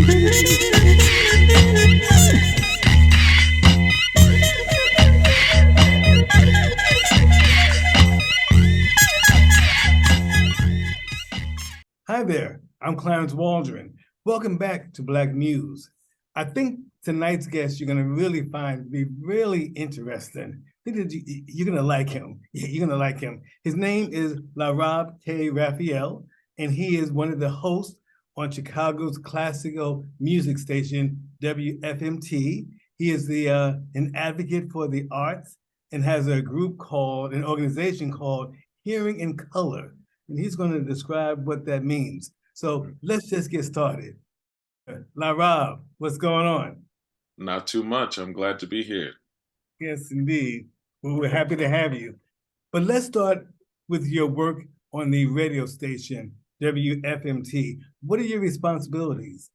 Hi there, I'm Clarence Waldron. Welcome back to Black Muse. I think tonight's guest you're going to really find to be really interesting. I think that you're going to like him. Yeah, you're going to like him. His name is LaRob K. Rafael, and he is one of the hosts on Chicago's classical music station, WFMT. He is an advocate for the arts and has an organization called Hearing in Color. And he's going to describe what that means. So let's just get started. LaRob, what's going on? Not too much. I'm glad to be here. Yes, indeed. Well, we're happy to have you. But let's start with your work on the radio station, WFMT. What are your responsibilities?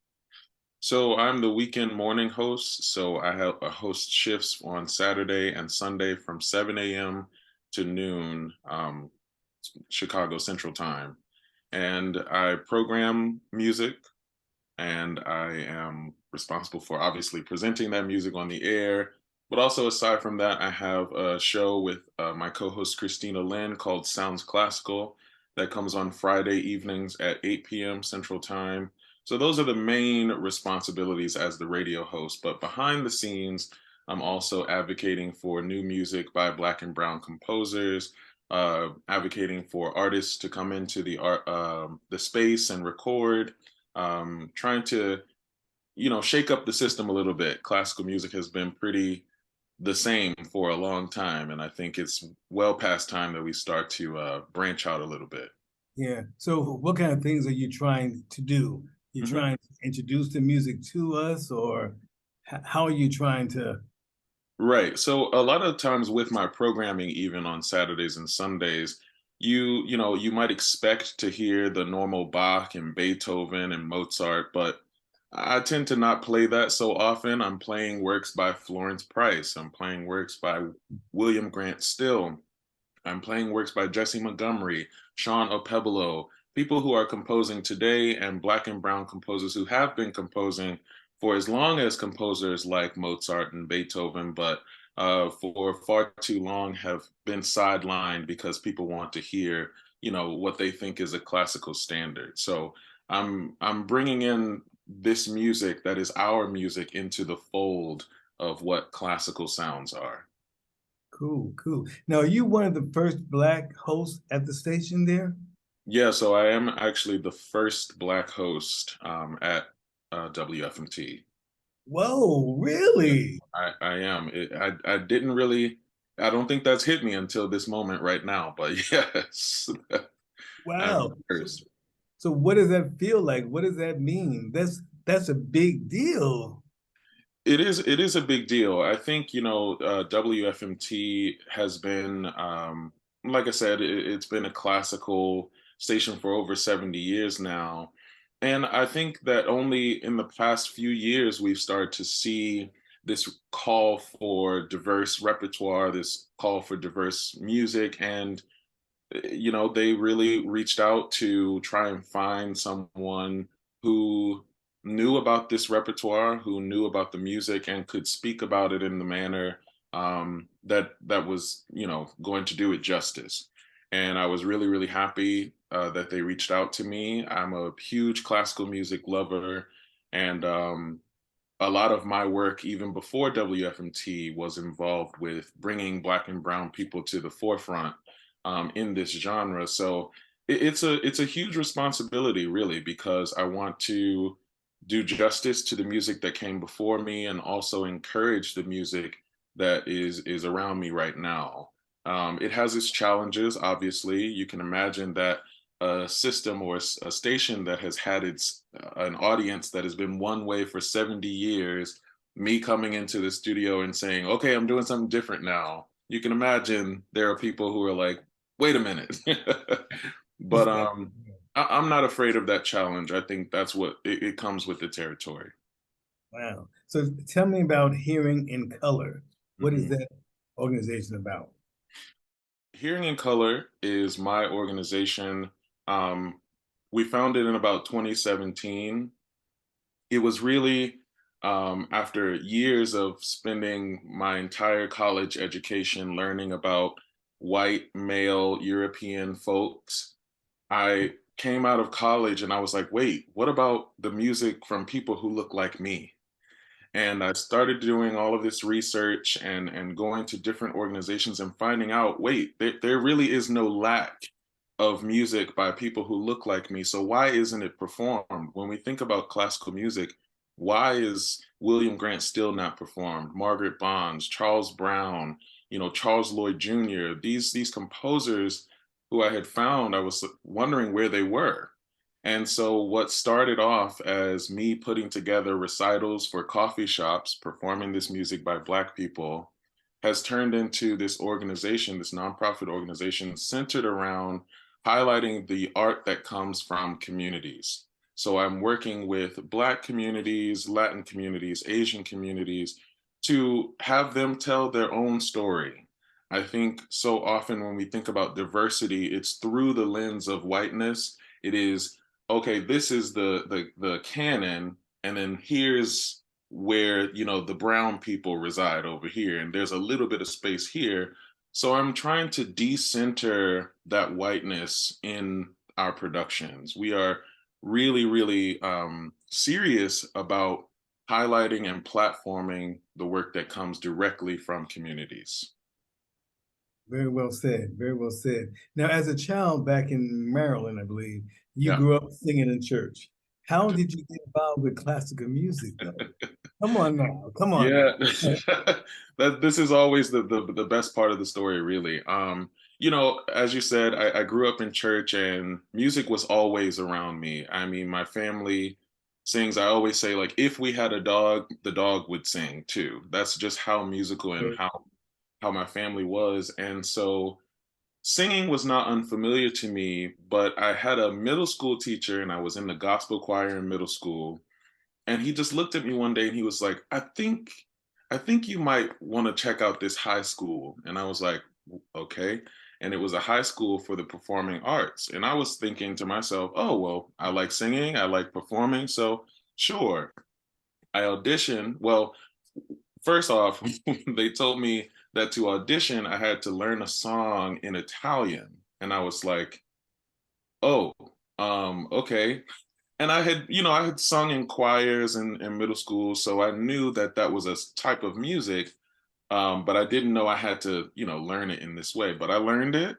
So I'm the weekend morning host. So I have a host shifts on Saturday and Sunday from 7 a.m. to noon, Chicago Central Time. And I program music, and I am responsible for obviously presenting that music on the air. But also, aside from that, I have a show with my co-host Christina Lynn called Sounds Classical that comes on Friday evenings at 8 p.m. Central Time. So those are the main responsibilities as the radio host. But behind the scenes, I'm also advocating for new music by Black and Brown composers, advocating for artists to come into the space and record, trying to, shake up the system a little bit. Classical music has been pretty the same for a long time, and I think it's well past time that we start to branch out a little bit. Yeah. So what kind of things are you trying to do? You trying to introduce the music to us, or how are you trying to? Right. So a lot of times with my programming, even on Saturdays and Sundays, you might expect to hear the normal Bach and Beethoven and Mozart, but I tend to not play that so often. I'm playing works by Florence Price. I'm playing works by William Grant Still. I'm playing works by Jesse Montgomery, Sean Opebolo, people who are composing today, and Black and Brown composers who have been composing for as long as composers like Mozart and Beethoven, but for far too long have been sidelined because people want to hear, what they think is a classical standard. So I'm bringing in this music that is our music into the fold of what classical sounds are. Cool, cool. Now, are you one of the first Black hosts at the station there? Yeah, so I am actually the first Black host at WFMT. Whoa, really? I am. I didn't really, I don't think that's hit me until this moment right now, but yes, I'm the Wow. first. So what does that feel like? What does that mean? That's a big deal. It is a big deal. I think, WFMT has been, like I said, it's been a classical station for over 70 years now. And I think that only in the past few years we've started to see this call for diverse repertoire, this call for diverse music. And, they really reached out to try and find someone who knew about this repertoire, who knew about the music, and could speak about it in the manner that was, going to do it justice. And I was really, really happy that they reached out to me. I'm a huge classical music lover, and a lot of my work, even before WFMT, was involved with bringing Black and Brown people to the forefront in this genre. So it's a huge responsibility, really, because I want to do justice to the music that came before me and also encourage the music that is around me right now. It has its challenges, obviously. You can imagine that a system or a station that has had its an audience that has been one way for 70 years, me coming into the studio and saying, okay, I'm doing something different now. You can imagine there are people who are like, wait a minute. But I'm not afraid of that challenge. I think that's what it comes with the territory. Wow. So tell me about Hearing in Color. What is Mhm. that organization about? Hearing in Color is my organization. Um, we founded in about 2017, it was really after years of spending my entire college education learning about white male European folks, I came out of college and I was like, wait, what about the music from people who look like me? And I started doing all of this research and going to different organizations and finding out, wait, there really is no lack of music by people who look like me. So why isn't it performed? When we think about classical music, why is William Grant still not performed? Margaret Bonds, Charles Brown, Charles Lloyd Jr., these composers who I had found, I was wondering where they were. And so, what started off as me putting together recitals for coffee shops, performing this music by Black people, has turned into this organization, this nonprofit organization centered around highlighting the art that comes from communities. So, I'm working with Black communities, Latin communities, Asian communities to have them tell their own story. I think so often when we think about diversity, it's through the lens of whiteness. It is, okay, this is the canon, and then here's where the brown people reside over here, and there's a little bit of space here. So I'm trying to decenter that whiteness in our productions. We are really, really serious about highlighting and platforming the work that comes directly from communities. Very well said. Very well said. Now, as a child back in Maryland, I believe, you Yeah. grew up singing in church. How did you get involved with classical music, though? Come on now. Come on Yeah, now. that this is always the best part of the story, really. As you said, I grew up in church and music was always around me. I mean, my family sings. I always say, like, if we had a dog, the dog would sing too. That's just how musical and how my family was. And so singing was not unfamiliar to me, but I had a middle school teacher and I was in the gospel choir in middle school, and he just looked at me one day and he was like, I think you might want to check out this high school. And I was like, okay. And it was a high school for the performing arts. And I was thinking to myself, oh, well, I like singing, I like performing. So sure. I auditioned. Well, first off, they told me that to audition, I had to learn a song in Italian. And I was like, oh, okay. And I had sung in choirs in middle school, so I knew that that was a type of music, but I didn't know I had to, learn it in this way. But I learned it,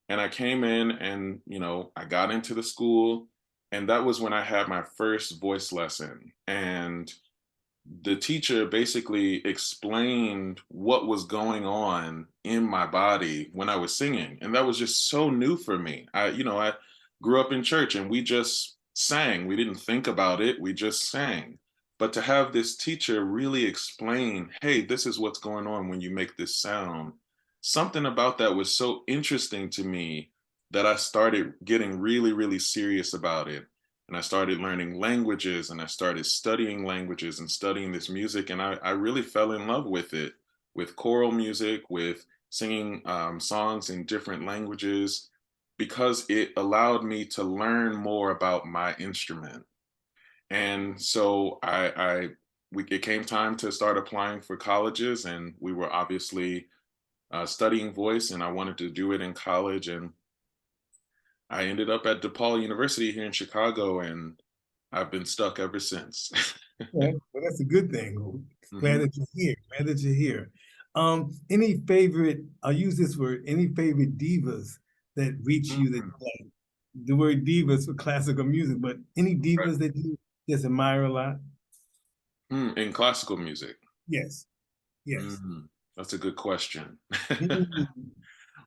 and I came in, and I got into the school, and that was when I had my first voice lesson. And the teacher basically explained what was going on in my body when I was singing. And that was just so new for me. I grew up in church and we just sang. We didn't think about it, we just sang. But to have this teacher really explain, hey, this is what's going on when you make this sound, something about that was so interesting to me that I started getting really, really serious about it, and I started learning languages and I started studying languages and studying this music. And I really fell in love with it, with choral music, with singing songs in different languages, because it allowed me to learn more about my instrument. And so it came time to start applying for colleges, and we were obviously studying voice, and I wanted to do it in college. And I ended up at DePaul University here in Chicago, and I've been stuck ever since. Okay, well, that's a good thing. Glad Mhm. that you're here. Glad that you're here. Any favorite, I'll use this word, any favorite divas that reach you that Mm, like the word divas for classical music, but any right. divas that you just admire a lot? In classical music. Yes, yes. Mm, that's a good question. Mhm.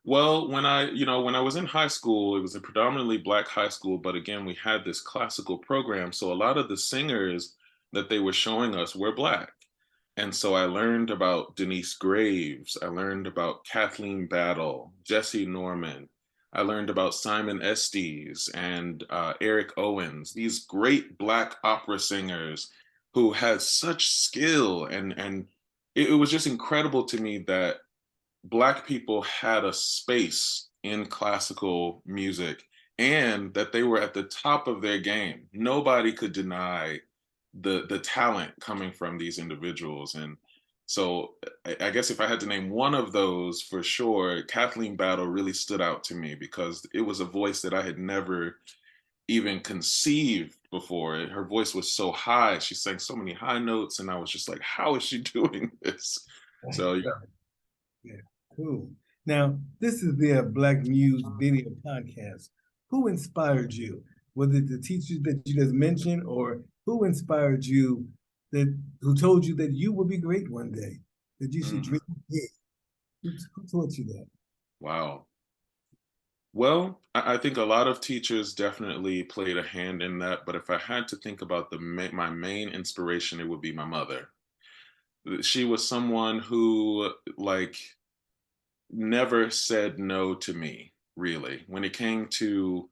Well, when I was in high school, it was a predominantly Black high school, but again, we had this classical program. So a lot of the singers that they were showing us were Black. And so I learned about Denise Graves. I learned about Kathleen Battle, Jesse Norman. I learned about Simon Estes and Eric Owens, these great Black opera singers who had such skill. And it was just incredible to me that Black people had a space in classical music and that they were at the top of their game. Nobody could deny the talent coming from these individuals. And so I guess if I had to name one of those for sure, Kathleen Battle really stood out to me because it was a voice that I had never even conceived before. Her voice was so high. She sang so many high notes, and I was just like, how is she doing this? So yeah. Yeah, cool. Now, this is the Black Muse video podcast. Who inspired you? Was it the teachers that you just mentioned, or who inspired you who told you that you will be great one day, that you should Mm, dream big? Who taught you that? wow. Well, I think a lot of teachers definitely played a hand in that. But if I had to think about my main inspiration, it would be my mother. She was someone who like never said no to me, really. When it came to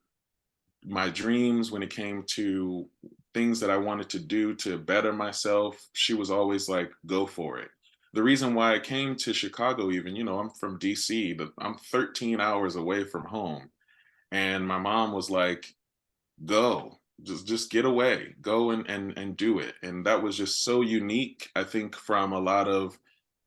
my dreams, when it came to things that I wanted to do to better myself, she was always like, go for it. The reason why I came to Chicago, even, I'm from DC, but I'm 13 hours away from home. And my mom was like, go, just get away, go and do it. And that was just so unique, I think, from a lot of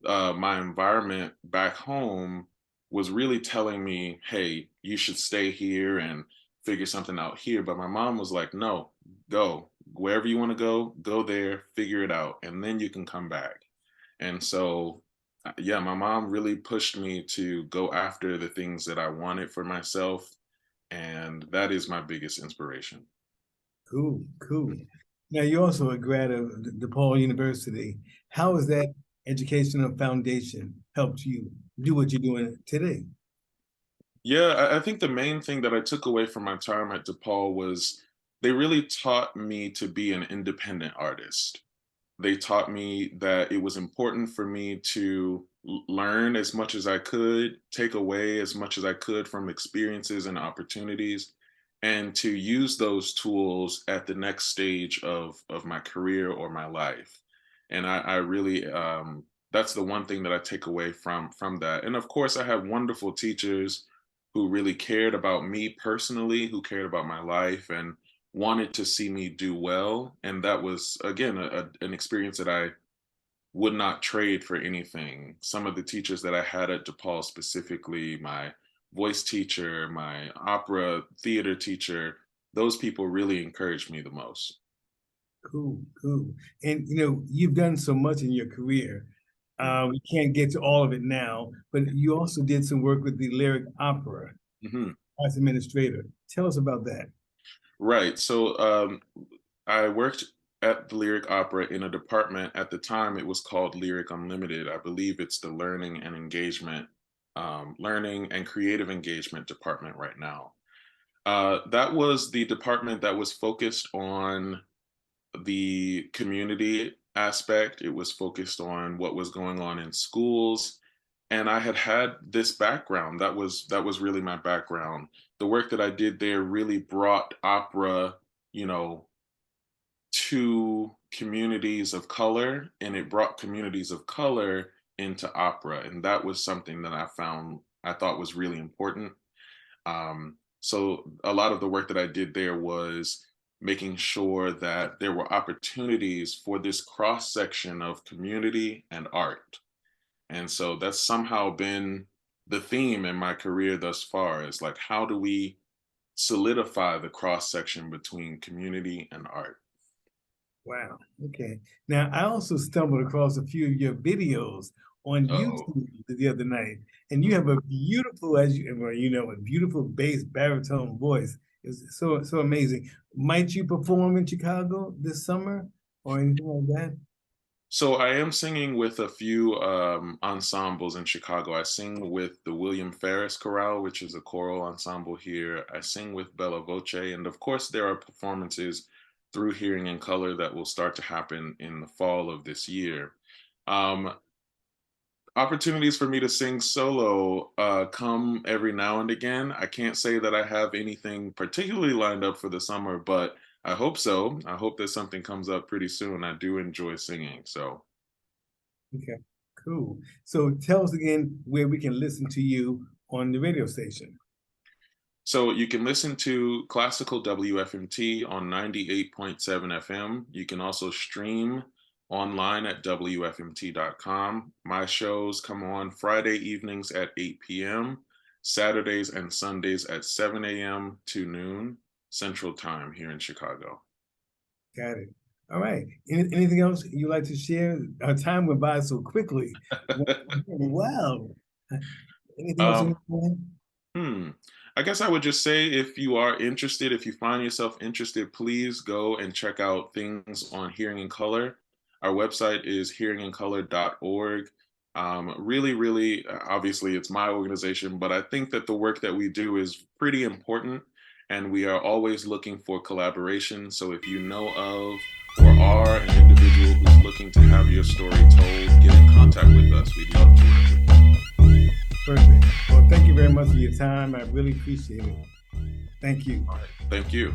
my environment back home was really telling me, hey, you should stay here and figure something out here. But my mom was like, no, go wherever you want to go there, figure it out, and then you can come back. And so yeah, my mom really pushed me to go after the things that I wanted for myself, and that is my biggest inspiration. Cool, cool. Now, you're also a grad of DePaul University. How has that educational foundation helped you do what you're doing today? Yeah, I think the main thing that I took away from my time at DePaul was they really taught me to be an independent artist. They taught me that it was important for me to learn as much as I could, take away as much as I could from experiences and opportunities, and to use those tools at the next stage of my career or my life. And I really that's the one thing that I take away from that. And of course, I have wonderful teachers who really cared about me personally, who cared about my life, and wanted to see me do well. And that was, again, an experience that I would not trade for anything. Some of the teachers that I had at DePaul, specifically my voice teacher, my opera theater teacher, those people really encouraged me the most. Cool, cool. And you've done so much in your career. We can't get to all of it now, but you also did some work with the Lyric Opera Mm-hmm. as administrator. Tell us about that. Right. So I worked at the Lyric Opera in a department. At the time, it was called Lyric Unlimited. I believe it's the learning and creative engagement department right now. That was the department that was focused on the community aspect. It was focused on what was going on in schools. And I had this background. That was really my background. The work that I did there really brought opera, you know, to communities of color, and it brought communities of color into opera. And that was something that I thought was really important. So a lot of the work that I did there was making sure that there were opportunities for this cross section of community and art. And so that's somehow been the theme in my career thus far, is like, how do we solidify the cross section between community and art? Wow. Okay. Now, I also stumbled across a few of your videos on Oh, YouTube the other night, and you have a beautiful, a beautiful bass baritone voice. It's so amazing. Might you perform in Chicago this summer or anything like that? so I am singing with a few ensembles in Chicago. I sing with the William Ferris Chorale, which is a choral ensemble here. I sing with Bella Voce, and of course, there are performances through Hearing in Color that will start to happen in the fall of this year. Um, Opportunities for me to sing solo come every now and again. I can't say that I have anything particularly lined up for the summer, but I hope so. I hope that something comes up pretty soon. I do enjoy singing, so. Okay, cool. So tell us again where we can listen to you on the radio station. So you can listen to classical WFMT on 98.7 FM. You can also stream online at WFMT.com. My shows come on Friday evenings at 8 p.m., Saturdays and Sundays at 7 a.m. to noon Central Time here in Chicago. Got it. All right. Anything else you'd like to share? Our time went by so quickly. Wow. Anything else you want to Hmm. I guess I would just say if you are interested, if you find yourself interested, please go and check out things on Hearing in Color. Our website is hearingincolor.org. Really, obviously, it's my organization, but I think that the work that we do is pretty important, and we are always looking for collaboration. So if you know of or are an individual who's looking to have your story told, get in contact with us. We'd love to work with you. Perfect. Well, thank you very much for your time. I really appreciate it. Thank you. All right. Thank you.